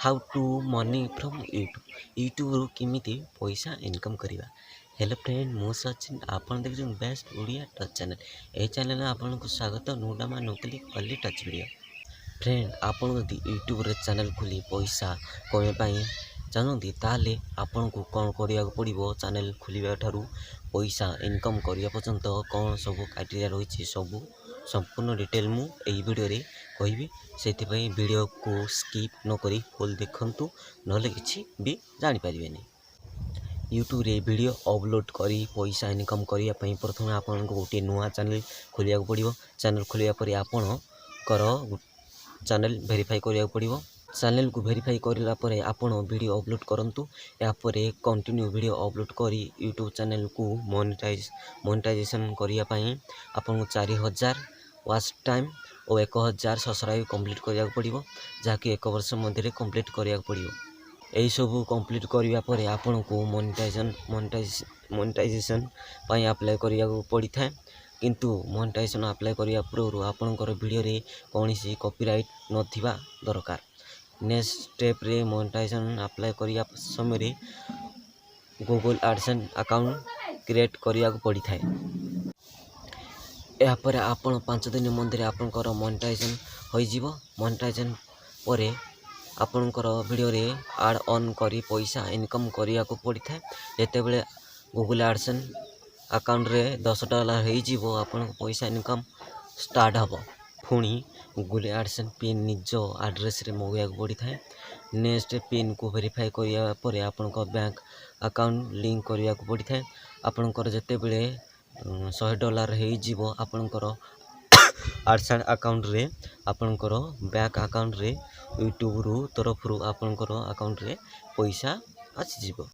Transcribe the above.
How to money from YouTube रू किमिति पैसा इनकम करिबा। हेलो फ्रेंड, मु सचिन आपन देखुछन बेस्ट ओडिया टच चैनल। ए चैनल आपन को स्वागत। नोडामा नोकली कली टच वीडियो। फ्रेंड, आपन यदि यूट्यूब रे चैनल खोली पैसा कमे पाई जानती ताले आपन को कौन करिया पड़िबो। चैनल खोलिबा ठारू पैसा इनकम करिया पर्यंत कौन सब क्राइटेरिया रही सब संपूर्ण डिटेल मु एई वीडियो रे कहिबी। सेतिपई वीडियो को स्किप न करी फुल देखंतु, नले किछि भी जानि परिबेनी। यूट्यूब रे वीडियो अपलोड करी पैसा इनकम करिया पई प्रथम आपन को गोटे नुआ चैनल खोलिया पड़िबो। चैनल खोलिया पर आपन कर चैनल वेरीफाई करिया पड़िबो। चैनल को वेरीफाई करला परे आपन वीडियो अपलोड करंतु। या परे कंटिन्यू वीडियो अपलोड करी यूट्यूब चैनल को मोनेटाइजेशन करिया पई आपन 4000 वॉच टाइम और 1000 सब्सक्राइब कंप्लीट करिया पड़िबो, जाके 1 वर्ष मध्य कंप्लीट करिया पड़िबो। एई सब कंप्लीट करिया परे आपन को मोनेटाइजेशन पई अप्लाई करिया पड़ी थाए। किंतु मोनेटाइजेशन अप्लाई करिया पूर्व आपनकर वीडियो रे कोनोसी कॉपीराइट नथिबा दरकार। नेक्स्ट स्टेप रे मोनेटाइजेशन अप्लाई करिया समय रे गूगल एडसेंस अकाउंट क्रिएट करिया पड़ी थाए। या पर आपन 5 दिन मध्य आपनकर मोनेटाइजेशन होई जीवो। मोनेटाइजेशन परे आपनकर वीडियो रे ऐड ऑन करी पैसा इनकम करिया को पड़ी थाए। जेते बेले गूगल एडसेंस अकाउंट रे $10 होई जीवो आपन पैसा इनकम स्टार्ट हबो। पुणी गूगल एडसेंस पिन निज एड्रेस रे मगया को पड़ी थाए। नेक्स्ट पिन को वेरीफाई करिया परे आपनकर बैंक अकाउंट लिंक करिया को पड़ी थाए। आपनकर जेते बेले $100 होई जीवो आपनकर एडसेंस अकाउंट रे आपनकर बैंक अकाउंट रे यूट्यूब रू तरफ रू आपनकर अकाउंट रे पैसा आसी जीवो।